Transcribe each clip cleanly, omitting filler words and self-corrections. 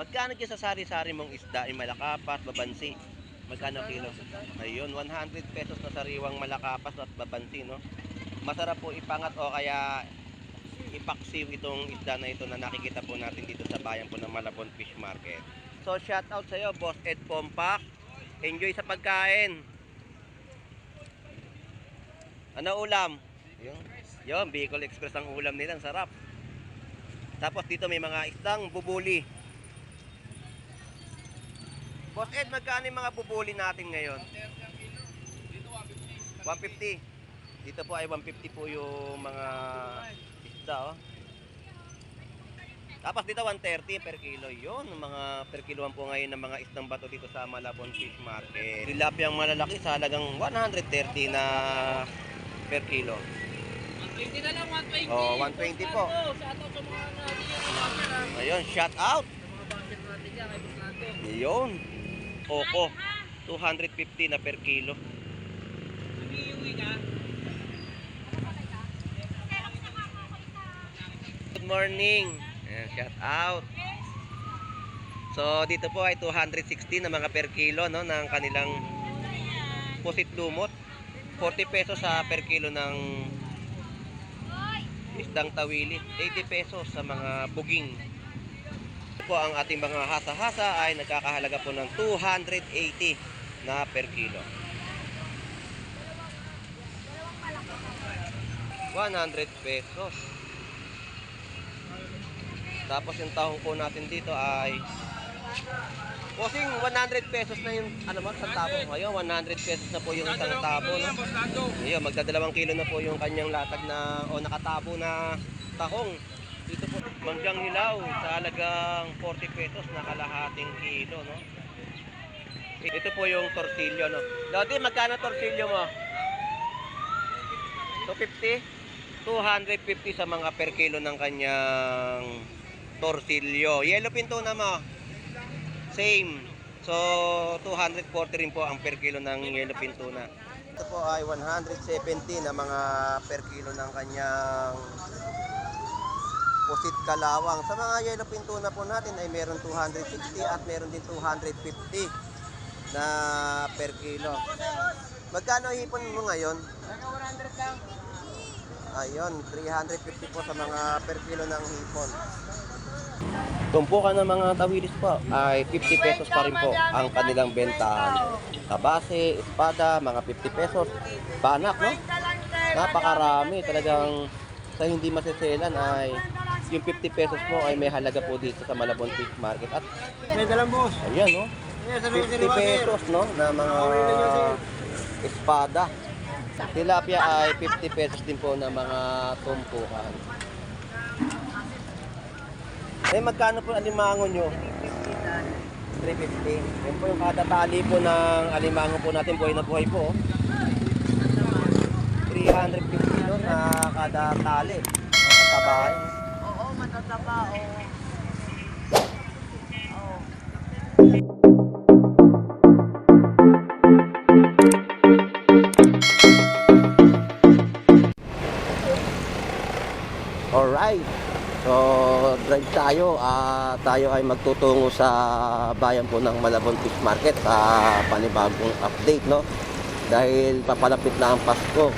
Magkano dyan sa sari-sari mong isda? Yung malakapas, babansi. Magkano kilo? Ayun, 100 pesos na sariwang malakapas at babansi, no? Masarap po ipangat o kaya ipaksiw itong isda na ito na nakikita po natin dito sa bayan po ng Malabon Fish Market. So, shout out sa iyo, Boss Ed Pompak. Enjoy sa pagkain. Ano ulam? Yun, Bicol Express ang ulam nila, ang sarap. Tapos dito may mga isdang bubuli. Boss Ed, magkano yung mga bubuli natin ngayon? 150. Dito po ay 150 po yung mga isda, oh. Tapos dito 130 per kilo. Yun, mga per kiloan po ngayon ng mga isdang bato dito sa Malabon Fish Market. Tilapia ang malalaki sa halagang 130 na per kilo. 120 na lang, 120. Oh, 120 po. Shout out sa mga natin. Ayun, shout out. Sa mga basket natin dyan, kay Buslato. Yun. Oko, 250 na per kilo. Umiiwi ka? Good morning. Ayan, shout out. So dito po ay 260 na mga per kilo, no, ng kanilang pusit lumot. 40 pesos sa per kilo ng isdang tawili. 80 pesos sa mga buging. Po ang ating mga hasa-hasa ay nagkakahalaga po ng 280 na per kilo. 100 pesos. Tapos yung tahong po natin dito ay posing 100 pesos na yung ano ba, isang tabo. Ngayon 100 pesos na po yung isang tabo, no? Ngayon magdadalawang kilo na po yung kanyang latag na o nakatabo na tahong. Dito po manggang hilaw sa halagang 40 pesos na kalahating kilo, no? Ito po yung torsilyo, no? Dati magkano torsilyo mo? 250? 250 sa mga per kilo ng kanyang torsilyo. Yellow pintuna mo? Same. So 240 rin po ang per kilo ng yellow pintuna. Ito po ay 170 na mga per kilo ng kanyang pusit kalawang. Sa mga yellow pintuna po natin ay meron 260 at meron din 250 na per kilo. Magkano hipon mo ngayon? 100 lang. Ayun, 350 po sa mga per kilo ng hipon. Tumpukan ng mga tawilis po ay 50 pesos pa rin po ang kanilang bentahan. Kabase, espada, mga 50 pesos. Banak, no? Napakarami. Talagang sa hindi maseselan ay yung 50 pesos mo ay may halaga po dito sa Malabon Fish Market. At May dalang boss. ayan, no? 50 pesos, no? Na mga espada. Tilapia ay 50 pesos din po na mga tumpukan. Eh, magkano po alimango nyo? 350. Yan po yung kada tali po ng alimango po natin. Buhay na buhay po. 350 no, na kada tali. Matatabahan. Oo, matataba. Alright. So, drive tayo. Tayo ay magtutungo sa bayan po ng Malabon Fish Market sa panibagong update, no? Dahil papalapit na ang Pasko.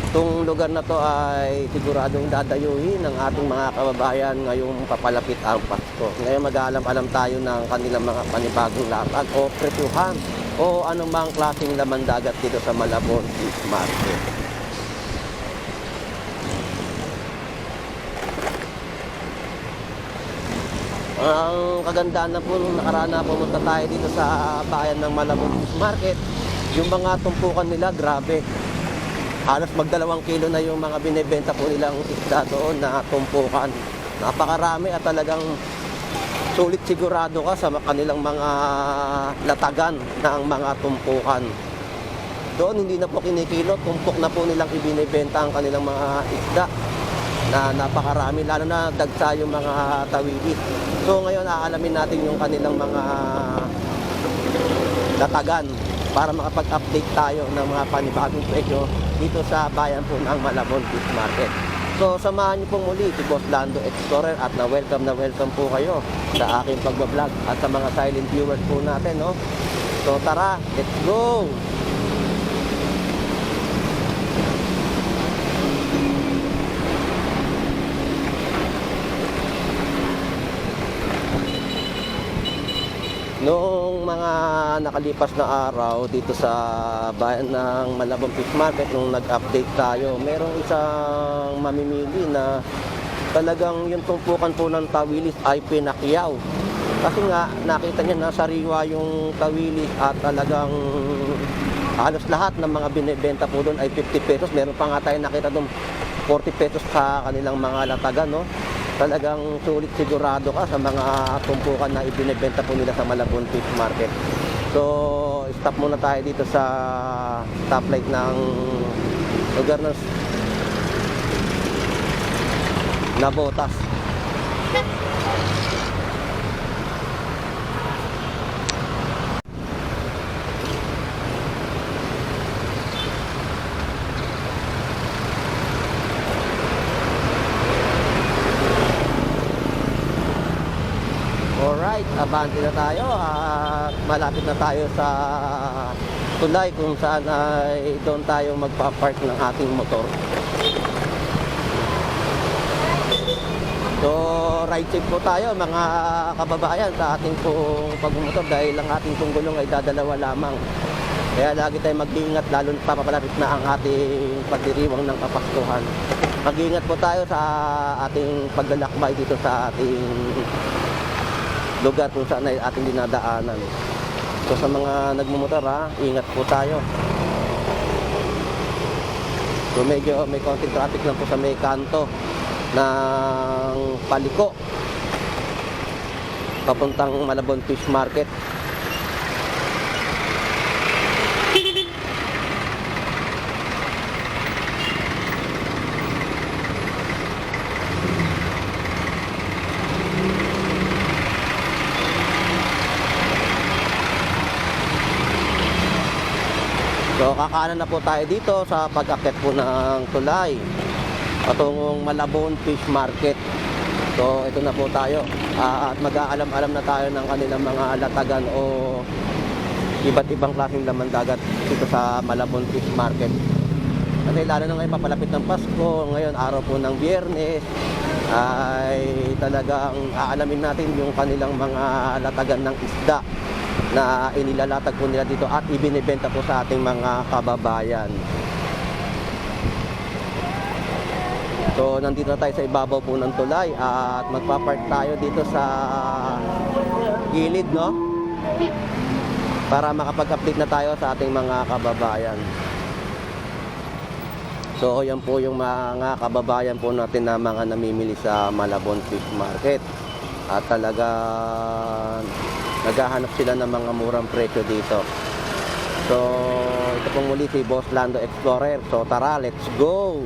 Itong lugar na to ay siguradong dadayuhin ng ating mga kababayan ngayong papalapit ang Pasko. Ngayon mag-aalam-alam tayo ng kanilang mga panibagong latag o presyuhan o anumang klaseng laman dagat dito sa Malabon Fish Market. Ang kagandahan na po nung nakaraan na pumunta tayo dito sa bayan ng Malabon Fish Market, yung mga tumpukan nila, grabe. Halos mag-2 kilo na yung mga binibenta po nilang isda doon na tumpukan. Napakarami at talagang sulit sigurado ka sa kanilang mga latagan ng mga tumpukan. Doon hindi na po kinikilo, tumpok na po nilang ibinibenta ang kanilang mga isda na napakarami, lalo na dagsa yung mga tawili. So ngayon aalamin natin yung kanilang mga latagan para makapag-update tayo ng mga panibagong presyo dito sa bayan po ng Malabon Fish Market. So samahan niyo pong muli si Boss Lando Explorer at na welcome po kayo sa aking pagbablog at sa mga silent viewers po natin, no? So tara, let's go! Noong mga nakalipas na araw dito sa bayan ng Malabon Fish Market, nung nag-update tayo, merong isang mamimili na talagang yung tumpukan po ng tawilis ay pinakyaw. Kasi nga, nakita niya na sariwa yung tawilis at talagang halos lahat ng mga binibenta po doon ay 50 pesos. Meron pa nga tayo nakita doon 40 pesos sa kanilang mga latagan, no? Talagang sulit sigurado ka sa mga tumpukan na ibinebenta po nila sa Malabon Fish Market. So, stop muna tayo dito sa stoplight ng lugar ng Nabotas. Alright, abante na tayo at malapit na tayo sa tulay kung saan ay doon tayo magpa-park ng ating motor. So, ride safe po tayo mga kababayan sa ating pong pagmumotor dahil ang ating pong gulong ay dadalawa lamang. Kaya lagi tayo mag-iingat lalo pa papalapit na ang ating pagdiriwang ng Kapaskuhan. Mag-iingat po tayo sa ating paglalakbay dito sa ating lugar kung saan ay ating dinadaanan. So sa mga nagmumotor, ingat po tayo. So medyo may konting traffic lang po sa may kanto ng paliko papuntang Malabon Fish Market. So kakanan na po tayo dito sa pag-akyat po ng tulay patungong Malabon Fish Market. So ito na po tayo at mag-aalam-alam na tayo ng kanilang mga latagan o iba't ibang klaseng laman dagat dito sa Malabon Fish Market. Kasi lalo na ngayon papalapit ng Pasko, ngayon araw po ng Biyernes, ay talagang aalamin natin yung kanilang mga latagan ng isda na inilalatag po nila dito at ibinibenta po sa ating mga kababayan. So nandito na tayo sa ibabaw po ng tulay at magpapark tayo dito sa gilid, no? Para makapag-update na tayo sa ating mga kababayan. So yan po yung mga kababayan po natin na mga namimili sa Malabon Fish Market. At talaga naghahanap sila ng mga murang presyo dito. So ito pong muli si Boss Lando Explorer. So tara, let's go!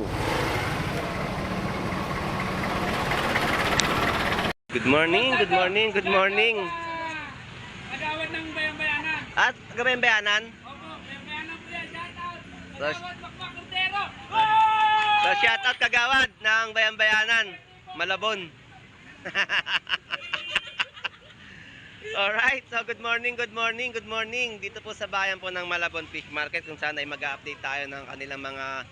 Good morning, good morning, good morning. Kagawad ng bayan-bayanan. At kabayan-bayanan? Opo, bayan-bayanan po yan. Shoutout. So, Kagawad, Bakbak, Cordero. so shoutout kagawad ng bayan-bayanan, Malabon. Alright, so good morning, good morning, good morning. Dito po sa bayan po ng Malabon Fish Market kung saan ay mag-update tayo ng kanilang mga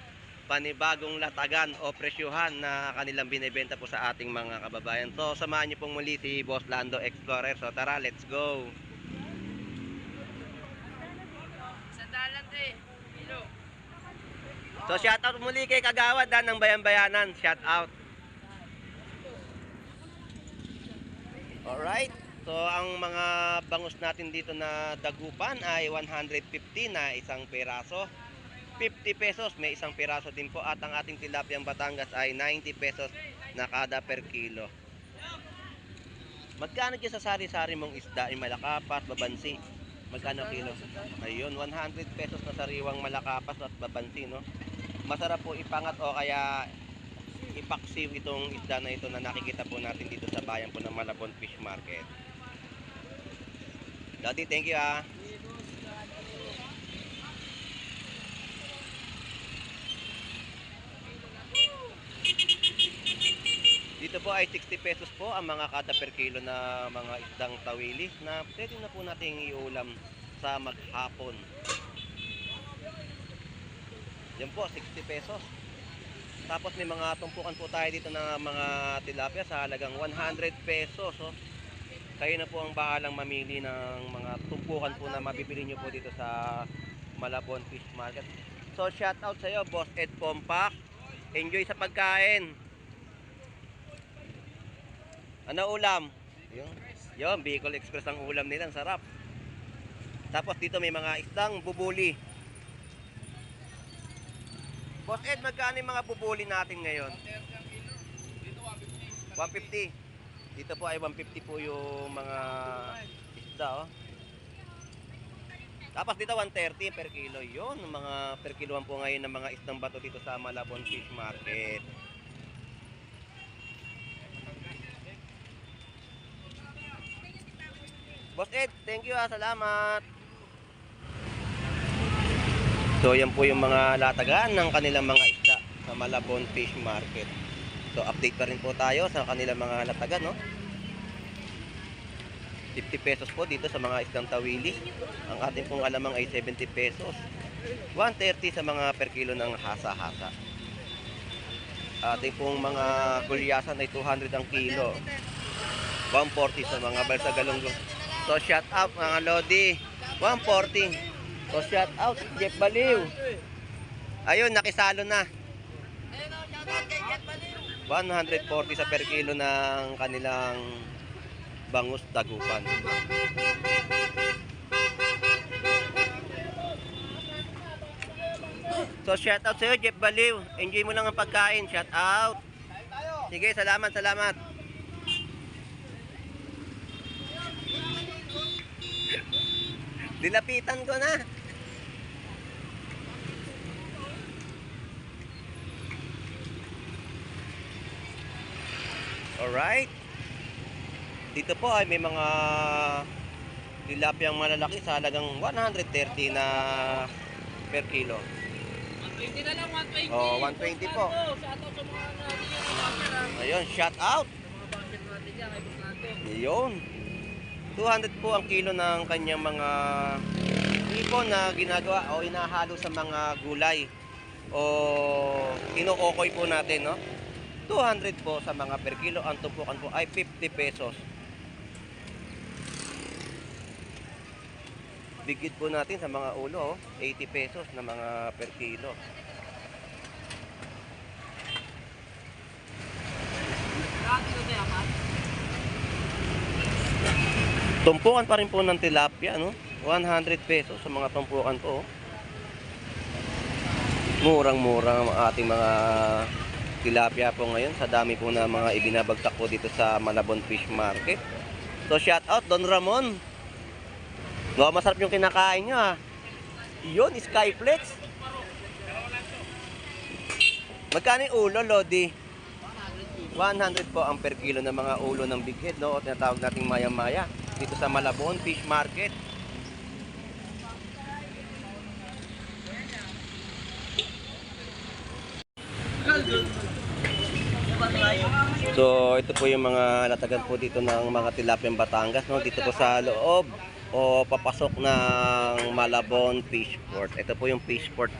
panibagong latagan o presyuhan na kanilang binibenta po sa ating mga kababayan. So samahan niyo pong muli si Boss Lando Explorer. So tara, let's go! Sandalan te. Kilo. So shoutout muli kay kagawad ng bayan-bayanan. Shoutout! Alright, so ang mga bangus natin dito na dagupan ay 150 na isang peraso. 50 pesos may isang piraso din po at ang ating tilapiyang Batangas ay 90 pesos na kada per kilo. Magkano dyan sa sari-sari mong isda ay malakapas, babansi? Magkano kilo? Ayun, 100 pesos na sariwang malakapas at babansi, no? Masarap po ipangat o kaya ipaksiw itong isda na ito na nakikita po natin dito sa bayan po ng Malabon Fish Market. Daddy, thank you ah. po ay 60 pesos po ang mga kada per kilo na mga isdang tawilis na pwede na po nating iulam sa maghapon. Yan po, 60 pesos. Tapos may mga tumpukan po tayo dito na mga tilapia sa halagang 100 pesos. Oh. Kayo na po ang bahalang mamili ng mga tumpukan po na mabibili nyo po dito sa Malabon Fish Market. So shout out sa iyo, Boss Ed Pompak. Enjoy sa pagkain. Ano ulam? Yung Bicol Express ang ulam nila, ang sarap. Tapos dito may mga isdang bubuli. Boss Ed, magkano yung mga bubuli natin ngayon? 150. Dito po ay 150 po yung mga isda, oh. Tapos dito 130 per kilo. Yun, mga per kiloan po ngayon ng mga isdang bato dito sa Malabon Fish Market. Boss Ed, thank you ha, salamat. So yan po yung mga latagan ng kanilang mga isda sa Malabon Fish Market. So update pa rin po tayo sa kanilang mga latagan, no? 50 pesos po dito sa mga isdang tawili. Ang ating pong alamang ay 70 pesos. 130 sa mga per kilo ng hasa-hasa. Ating pong mga gulyasan ay 200 ang kilo. 140 sa mga balsa galunggong. So shout out mga lodi, 140. So shout out Jeff Baliw. Ayun, nakisalo na. 140 sa per kilo ng kanilang bangus dagupan. So shout out sa iyo Jeff Baliw. Enjoy mo lang ang pagkain. Shout out. Sige, salamat, salamat. Dilapitan ko na. Alright. Dito po ay may mga tilapiyang malalaki sa halagang 130 na per kilo. 120 na lang, 120. Oh, 120 po. Shout out sa mga natin. Ayun, shout out. Sa mga budget natin dyan, kay Boss natin. Ayun. 200 po ang kilo ng kanyang mga ipon na ginagawa o inahalo sa mga gulay o inuokoy po natin, no? 200 po sa mga per kilo. Ang tumpukan po ay 50 pesos. Bigit po natin sa mga ulo, oh, 80 pesos na mga per kilo. Tumpukan pa rin po ng tilapia, no? 100 pesos sa mga tumpukan po. Oh. Murang-murang ang ating mga tilapia po ngayon sa dami po na mga ibinabagsak po dito sa Malabon Fish Market. So shout out Don Ramon. No, masarap yung kinakain niya. Yun, Skyflex. Magkano yung ulo, Lodi? 100 po ang per kilo ng mga ulo ng big head, no? O tinatawag nating maya-maya dito sa Malabon Fish Market. So ito po yung mga latagan po dito ng mga tilapiyang Batangas, no? Dito po sa loob o papasok ng Malabon Fish Port. Ito po yung Fish Port.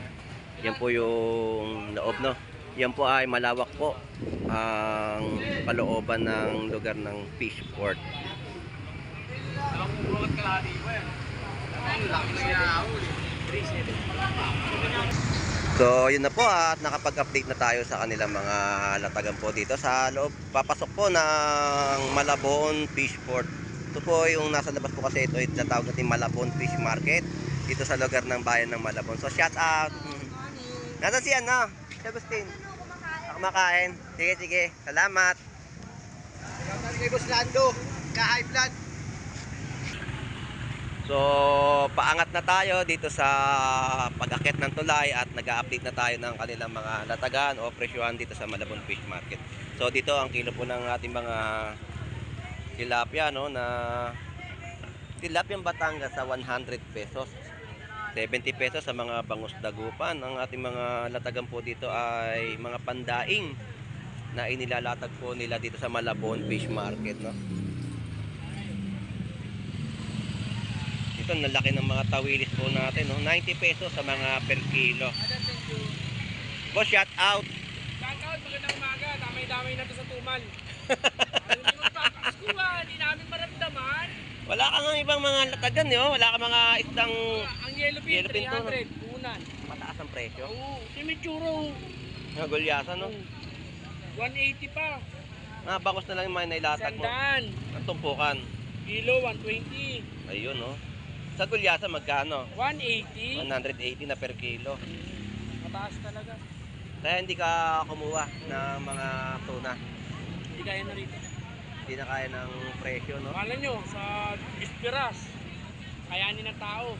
Yan po yung loob, no? Yan po ay malawak po ang kalooban ng lugar ng Fish Port. So yun na po at nakapag-update na tayo sa kanilang mga latagan po dito sa loob. Papasok po ng Malabon Fish Port. Ito po yung nasa labas po kasi ito ay tinatawag natin Malabon Fish Market dito sa lugar ng bayan ng Malabon. So shout out. Nasaan si ano? Si Agustin. Kumakain. Sige, sige. Salamat. Salamat kay Boss Lando. Ka-high blood. So, paangat na tayo dito sa pag-akit ng tulay at nag-update na tayo ng kanilang mga latagan o presyuhan dito sa Malabon Fish Market. So, dito ang kilo po ng ating mga tilapia, no, na tilapiyang Batangas sa 100 pesos. 70 pesos sa mga bangus dagupan. Ang ating mga latagan po dito ay mga pandaing na inilalatag po nila dito sa Malabon Fish Market, no? Ito, nalaki ng mga tawilis po natin, no? 90 pesos sa mga per kilo. Boss, shout out. Shoutout, magandang umaga. Damay-damay na to sa tumal. Ayaw nyo magpapaskuhan, hindi namin maramdaman. Wala ka nga ibang mga latagan, no? Wala ka mga isang Ang yellowfin, Yellowfin to, no? 300. Unan. mataas ang presyo. Oo, chimichurro. Mga gulyasan, no? 180 pa. Bangos na lang yung mga nailatag mo. Sandaan. Ang tumpukan. Kilo, 120. Ayun, no? Sa gulyasan, magkano? 180. 180 na per kilo. Mataas talaga. Kaya hindi ka kumuha ng mga tuna. Hindi kaya na rito. Hindi na kaya ng presyo, no? Akala nyo, sa Bispiras, kayanin ng tao.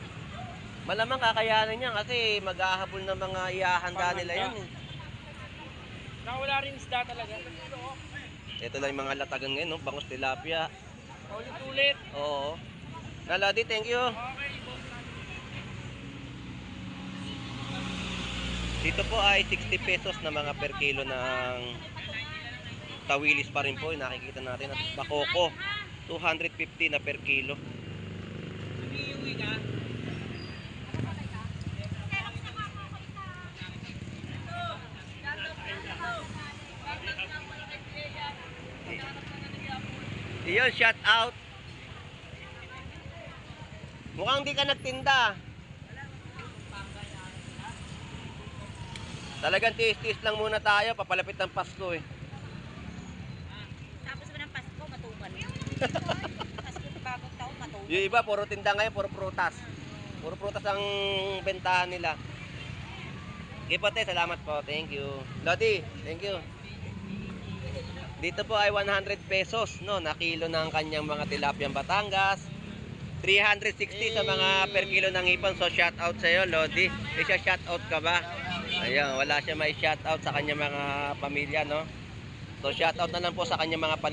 Malamang kakayanin yan kasi mag-ahabol ng mga iahanda nila yan. Eh. Nakawala rin isda talaga. Ito lang yung mga latagan ngayon, no? Bangus tilapia. Ulit-ulit. Oo. Naladi, thank you. Okay, boss. Dito po ay 60 pesos na mga per kilo ng tawilis pa rin po. Yung nakikita natin at bakoko. 250 na per kilo. Umiiwi ka. Iyon, shout out. Mukhang di ka nagtinda. Talagang tiis-tiis lang muna tayo. Papalapit ng Pasko eh. Tapos naman ng Pasko, matumal. Pasko sa bagong taon, matumal. Yung iba, puro tinda ngayon, puro prutas. Puro prutas ang bentahan nila. Gipote, salamat po. Thank you. Lodi, thank you. Dito po ay 100 pesos, no, na kilo ng kanyang mga tilapiyang Batangas. 360 sa mga per kilo ng ipon. So shout out sa iyo, Lodi. Siya shout out ka ba? Ayun, wala siya may shout out sa kanyang mga pamilya, no. So shout out na lang po sa kanyang mga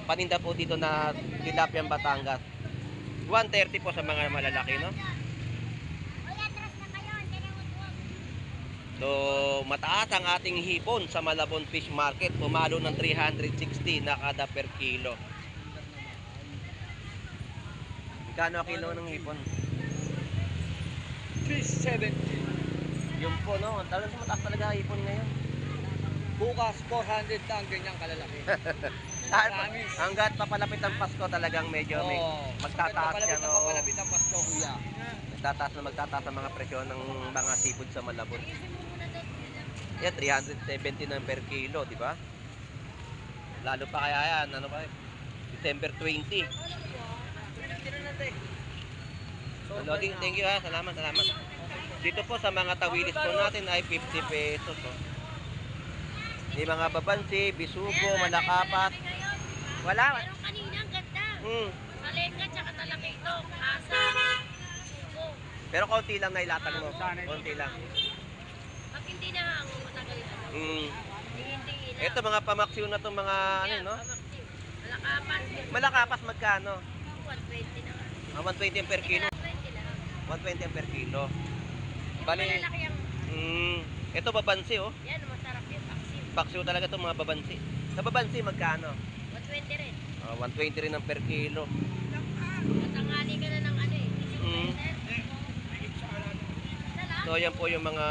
paninda po dito na tilapiyang Batangas. 130 po sa mga malalaki, no. So, mataas ang ating hipon sa Malabon Fish Market. Pumalo ng 360 na kada per kilo. Magkano ang kilo ng hipon? 370. Yung po, no? Talagang mataas talaga ang hipon ngayon. Bukas, 400 na ang ganyang kalalaki. Hanggat papalapit ang Pasko talagang medyo may magtataas yan. Papalapit ang Pasko, kuya. Magtataas ang mga presyo ng mga seafood sa Malabon. Yan, 370 na per kilo, di ba? Lalo pa kaya yan, ano pa? December 20. Lodi, thank you ha, salamat. Dito po sa mga tawilis po natin ay 50 pesos. Oh. May mga babansi, bisugo, malakapat. Wala. Pero kanina, ang ganda. Malenga, tsaka talaki ito. Asa. Sugo. Pero konti lang na ilatag mo. Konti lang. Pag hindi na ang matagal ito. Mm. Hindi na. Ito mga pamaksiw na itong mga ano, no? Malakapan. Malakapas magkano? 120 na. 120 ang per kilo. 120 lang. 120 ang per kilo. Bali. Bali, Malalaki ang, ito babansi, oh. yan, masarap yung paksiw. Paksiw talaga itong mga babansi. Sa babansi, magkano? 120 rin. 120 rin ang per kilo. Natangali ka na ng ano eh. Mm. Dala. So, yan po yung mga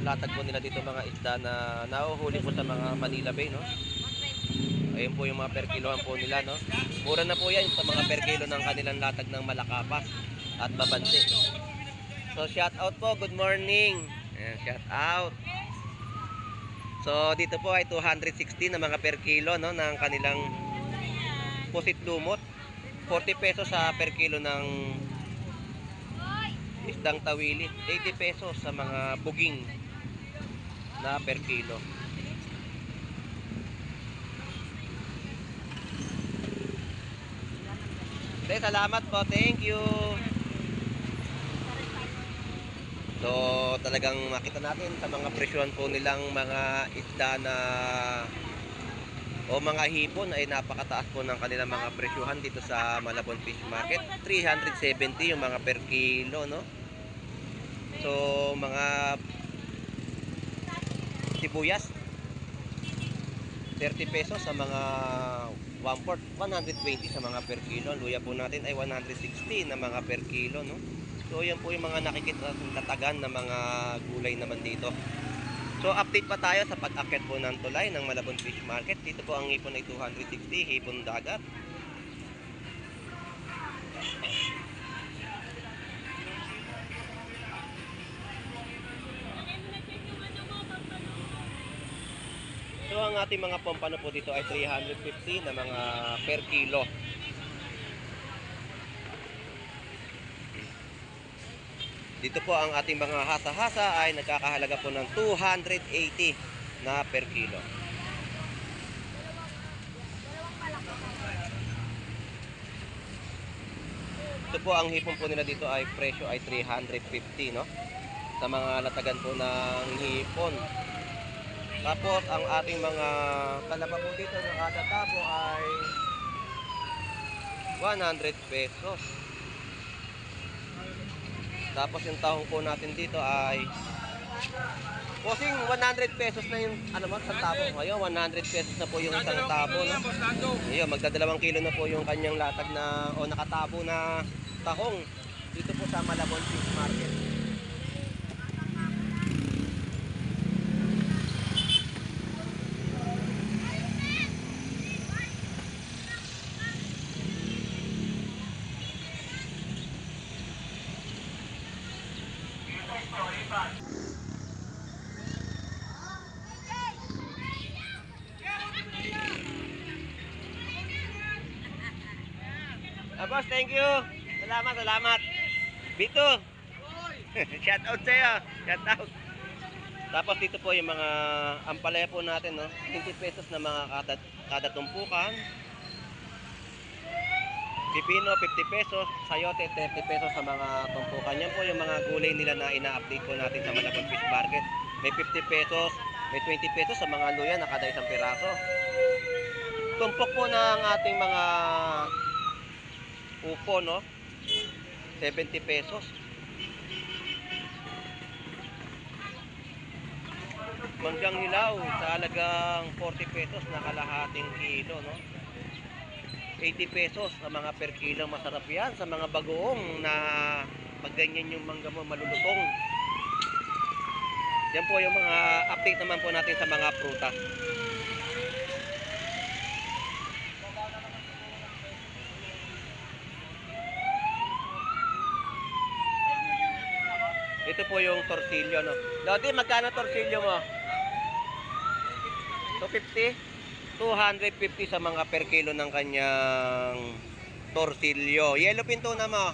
latag po nila dito, mga isda na nahuhuli po sa mga Manila Bay, no? 120. Ayun po yung mga per kiloan po nila, no? Mura na po yan sa mga per kilo ng kanilang latag ng Malakapas at babansi. So, shout out po. Good morning. Ayan, shout out. So, dito po ay 260 na mga per kilo, no? Ng kanilang pusit lumot. 40 pesos sa per kilo ng isdang tawili. 80 pesos sa mga buging na per kilo. Okay, salamat po. Thank you. So, talagang makita natin sa mga presyon po nilang mga isda na o mga hipon ay napakataas po ng kanilang mga presyuhan dito sa Malabon Fish Market. 370 yung mga per kilo, no? So, mga sibuyas 30 pesos sa mga 1/4, 120 sa mga per kilo. Ang luya po natin ay 160 na mga per kilo, no? So yan po yung mga nakikita tatagan na mga gulay naman dito. So update pa tayo sa pag-akyat po ng tulay ng Malabon Fish Market. Dito po ang hipon ay 260, hipon dagat. So ang ating mga pompano po dito ay 350 na mga per kilo. Dito po ang ating mga hasa-hasa ay nagkakahalaga po ng 280 na per kilo. Ito po ang hipon po nila dito ay presyo ay 350, no? Sa mga latagan po ng hipon. Tapos ang ating mga talaba po dito ng kada tabo ay 100 pesos. Tapos yung tahong po natin dito ay posing 100 pesos na yung isang tabo. Ngayon 100 pesos na po yung isang tabo, no? Ngayon magdadalawang kilo na po yung kanyang latag na o nakatabo na tahong dito po sa Malabon Fish Market. Boss, thank you. Salamat. Bito. Shout out sa'yo. Shout out. Tapos dito po yung mga ampalaya po natin, no? 20 pesos na mga kada tumpukan. Pipino, 50 pesos. Sayote, 30 pesos sa mga tumpukan. Yan po yung mga gulay nila na ina-update po natin sa Malabon Fish Market. May 50 pesos, may 20 pesos sa mga luya na kada isang piraso. Tumpok po ng ating mga upo, no? 70 pesos. Manggang hilaw sa halagang 40 pesos na kalahating kilo, no? 80 pesos sa mga per kilo. Masarap yan sa mga bagoong na pag ganyan yung mangga mo malulutong. Yan po yung mga update naman po natin sa mga prutas. Ito po yung torsilyo, no? Lodi, magkano torsilyo mo? 250? 250 sa mga per kilo ng kanyang torsilyo. Yellow pintuna mo?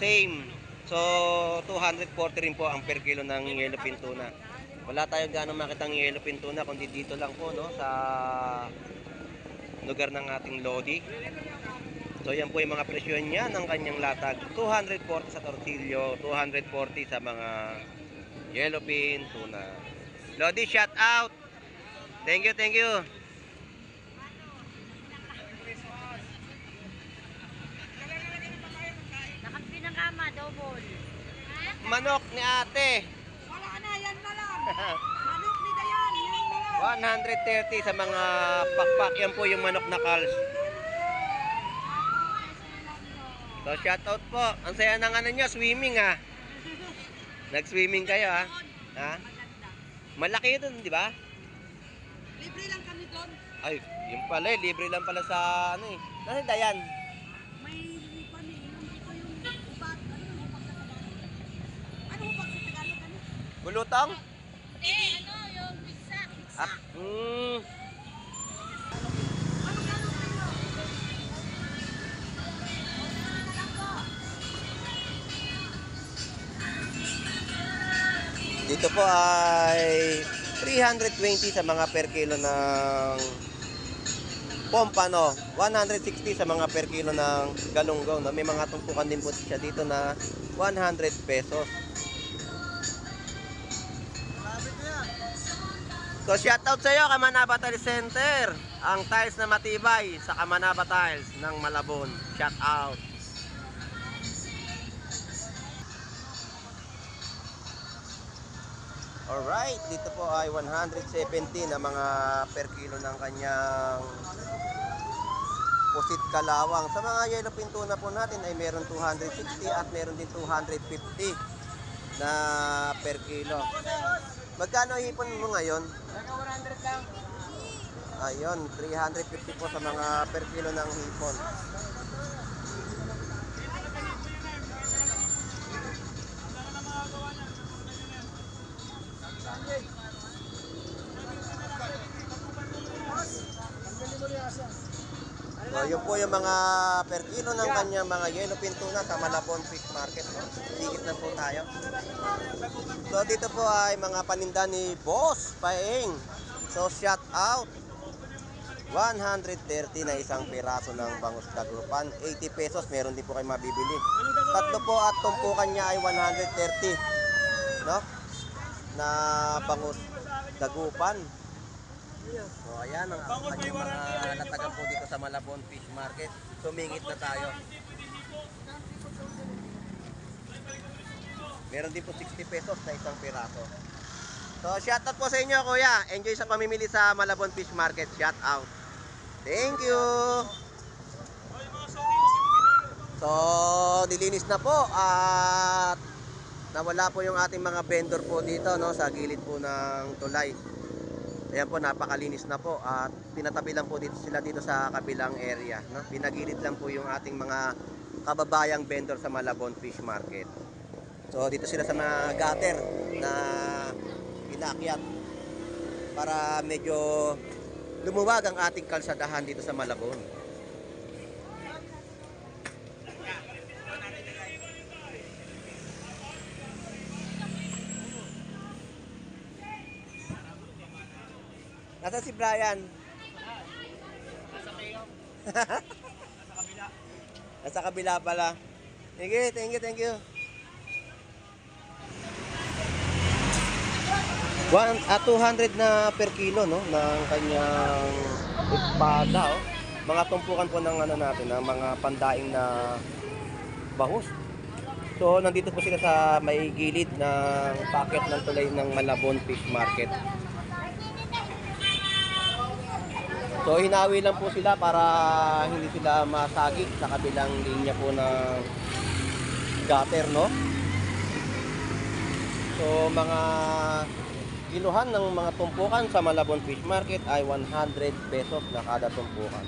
Same. So, 240 rin po ang per kilo ng yellow pintuna. Wala tayong ganong makitang yellow pintuna, kundi dito lang po, no? Sa lugar ng ating Lodi. So yan po yung mga presyo niya ng kanyang latag. 240 sa torsilyo, 240 sa mga yellowfin tuna. Lodi, shout out. Thank you. Nakampi ng kama, double. Manok ni ate. Wala na, yan na lang. Manok ni Dayan, yan na lang. 130 sa mga pakpak. Yan po yung manok na calves. So shout out po. Ang saya ng ano nyo, swimming ha. Nag-swimming kayo ha. Ha? Malaki ito, di ba? Libre lang kami doon. Ay, yung pala eh. Libre lang pala sa ano eh. Nasa Dayan? May lipan eh. Dito yung ubat. Ano yung ubat sa Tagalog? Ano ubat sa Tagalog? Ano? Bulutong? Hindi, yung pizza. Ah, Dito po ay 320 sa mga per kilo ng pompano, 160 sa mga per kilo ng galunggong. May mga tumpukan din po siya dito na 100 pesos. So shoutout sa iyo, Kamanaba Tiles Center. Ang tiles na matibay sa Kamanaba Tiles ng Malabon. Shoutout. Alright, dito po ay 170 na mga per kilo ng kanyang pusit kalawang. Sa mga yellow pintuna po natin ay meron 260 at meron din 250 na per kilo. Magkano hipon mo ngayon? 100 lang. Ayun, 350 po sa mga per kilo ng hipon. So, yun po yung mga per kilo ng kanyang mga yellow pintuna sa Malabon Fish Market. No? Sigit na po tayo. So, dito po ay mga paninda ni Boss Paeng. So, shout out. 130 na isang piraso ng bangus dagupan. 80 pesos, meron din po kayo mabibili. Tatlo po at tumpukan niya ay 130. No? Na bangus dagupan. So ayan ang kanyang mga natagan po dito sa Malabon Fish Market. Sumingit na tayo. Meron din po 60 pesos na isang piraso. So shout out po sa inyo kuya. Enjoy sa pamimili sa Malabon Fish Market. Shout out. Thank you. So nilinis na po at nawala po yung ating mga vendor po dito, no, sa gilid po ng tulay. Ayan po, napakalinis na po at pinatabi lang po dito sila dito sa kabilang area, no? Pinagilid lang po yung ating mga kababayang vendor sa Malabon Fish Market. So dito sila sa mga gutter na inakyat para medyo lumuwag ang ating kalsadahan dito sa Malabon. Nasaan si Brian? Nasa kabila pala. Thank you. 200 na per kilo, no, ng kanyang espada, oh. Mga tumpukan po ng ano natin, ng mga pandaing na bahus. So nandito po sila sa may gilid ng packet ng tulay ng Malabon Fish Market. So hinawi lang po sila para hindi sila masagik sa kabilang linya po ng gutter, no? So mga kiluhan ng mga tumpukan sa Malabon Fish Market ay 100 pesos na kada tumpukan.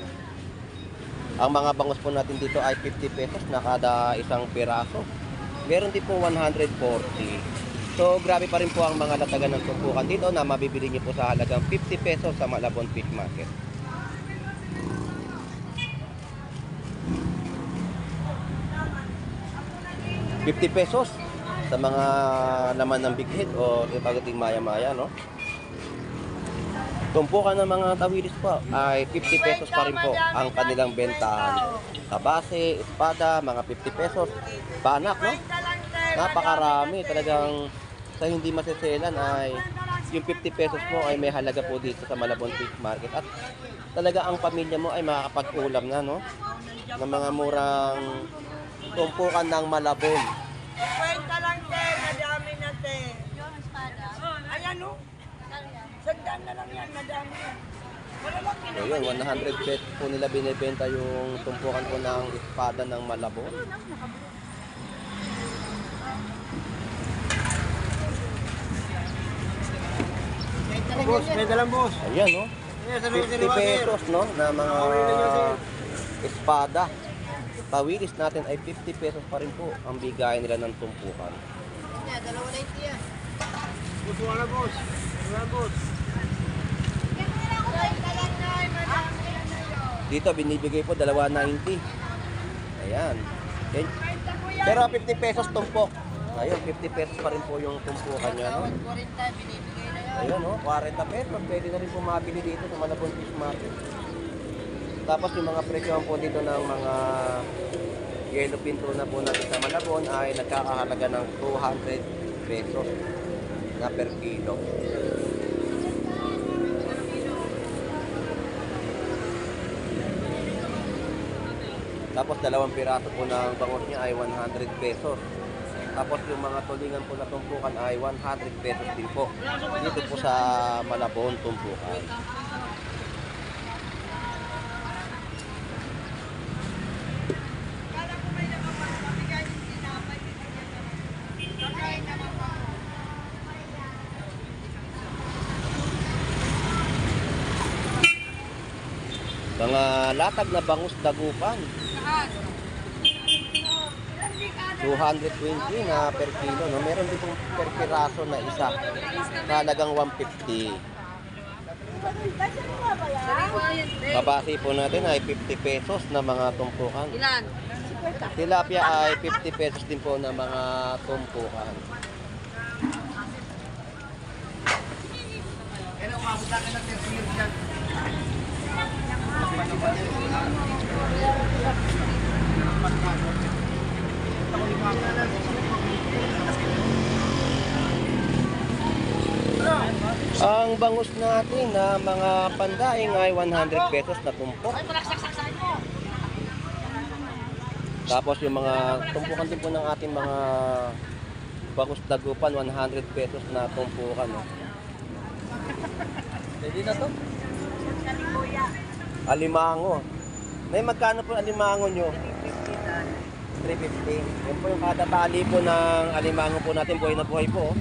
Ang mga bangus po natin dito ay 50 pesos na kada isang piraso. Meron din po 140. So grabe pa rin po ang mga latagan ng tumpukan dito na mabibili niyo po sa halagang 50 pesos sa Malabon Fish Market. ₱50 sa mga laman ng big head o pagdating maya-maya, no? Tumpukan ng mga tawilis po ay 50 pesos pa rin po ang kanilang bentahan. Kabase, espada, mga 50 pesos. Banak, no? Napakarami. Talagang sa hindi maseselan ay yung 50 pesos mo ay may halaga po dito sa Malabon Fish Market. At talaga ang pamilya mo ay makakapag-ulam na, no? Ng mga murang tumpukan ng Malabon. Kwenta lang, te. Madami na, te. Yung espada. Ayan, no? Sandaan na lang yan. Madami yan. Wala lang So yun, 100 pesos po nila binibenta yung tumpukan po ng espada ng Malabon. Boss, may dalang boss. Ayan, no? 50 pesos, no? Na mga espada. Tawilis natin ay 50 pesos pa rin po ang bigayan nila ng tumpukan. Boss, wala boss. Wala boss. Dito binibigay po 290. Ayan. Pero 50 pesos tumpok. Ayun, 50 pesos pa rin po yung tumpukan niya, no? 40 binibigay na yun. Ayun, no? 40 pesos. Pwede na rin po mabili dito sa Malabon Fish Market. Tapos yung mga presyo po dito ng mga yellow pintuna po natin sa Malabon ay nagkakahalaga ng 200 pesos na per kilo. Tapos dalawang piraso po ng bangus niya ay 100 pesos. Tapos yung mga tulingan po na tumpukan ay 100 pesos din po. Dito po sa Malabon tumpukan. Kala ko may nakapagpapigay yung tinapay. Kakain naman pa. Mga latag na bangus dagupan. 220 na per kilo. No? Meron din pong per piraso na isa. Halagang 150. Kabasi po natin ay 50 pesos na mga tumpukan. Ilan? Tilapia ay 50 pesos din po na mga tumpukan. Kaya umabot na ka ng 30 years yan. Ang bangus natin na mga pandaing ay 100 pesos na tumpok. Tapos yung mga tumpukan din po ng ating mga bangus dagupan, 100 pesos na tumpukan. No? Pwede na to? Alimango. May magkano po alimango nyo? 350. Yan po yung kada tali po ng alimango po natin, buhay na buhay po.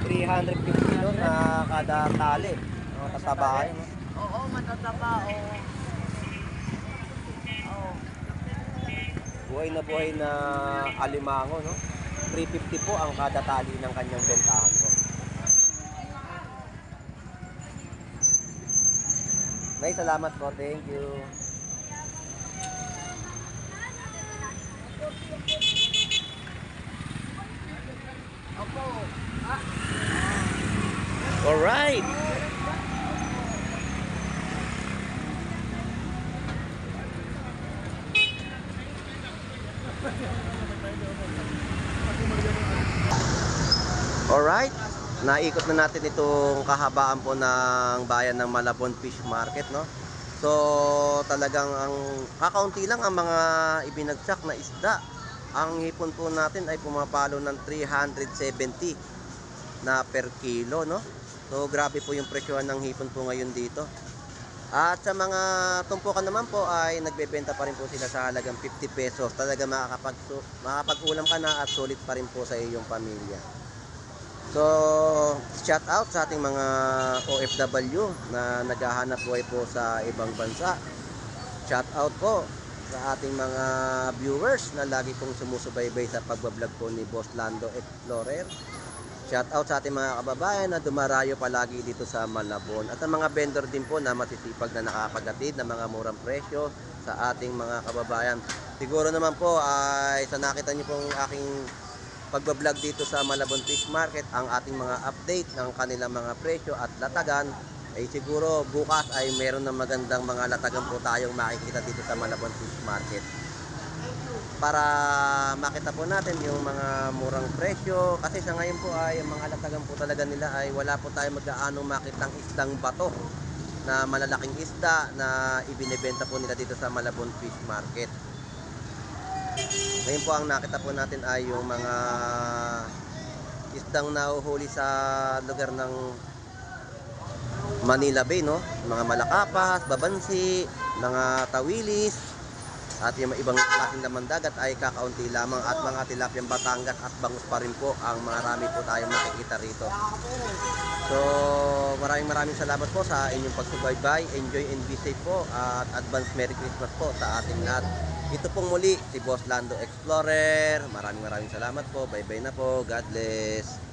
350 no, na kada tali. No, tatabahin. No? Oo, matataba. Buhay na alimango. No? 350 po ang kada tali ng kanyang bentahan po. Nay, salamat po. Thank you. Alright. Alright. Naikot na natin itong kahabaan po ng bayan ng Malabon Fish Market, no? So, talagang ang kakaunti lang ang mga ibinagsak na isda. Ang hipon po natin ay pumapalo ng 370 na per kilo, no? So, grabe po yung presyohan ng hipon po ngayon dito. At sa mga tumpukan naman po ay nagbebenta pa rin po sila sa halagang 50 pesos. Talaga makakapag-ulam ka na at sulit pa rin po sa iyong pamilya. So, shout out sa ating mga OFW na naghahanap buhay po sa ibang bansa. Shout out po sa ating mga viewers na lagi pong sumusubaybay sa pagbablog po ni Boss Lando Explorer. Shout out sa ating mga kababayan na dumarayo palagi dito sa Malabon. At ang mga vendor din po na masisipag na nakakagatid ng mga murang presyo sa ating mga kababayan. Siguro naman po ay sa nakita niyo pong aking pagbablog dito sa Malabon Fish Market, ang ating mga update ng kanilang mga presyo at latagan, ay siguro bukas ay meron ng magandang mga latagan po tayong makikita dito sa Malabon Fish Market. Para makita po natin yung mga murang presyo, kasi sa ngayon po ay mga latagan po talaga nila ay wala po tayong mag-aanong makitang isdang bato na malalaking isda na ibinebenta po nila dito sa Malabon Fish Market. Ngayon po ang nakita po natin ay yung mga isdang nahuhuli sa lugar ng Manila Bay, no? Mga malakapas, babansi, mga tawilis, at yung ibang klaseng laman dagat ay kakaunti lamang, at mga tilapyang Batangas at bangus pa rin po ang marami po tayong makikita rito. So maraming salamat po sa inyong pagsubaybay. Enjoy and be safe po, at advance Merry Christmas po sa ating lahat. Ito pong muli si Boss Lando Explorer. Maraming salamat po. Bye bye na po. God bless.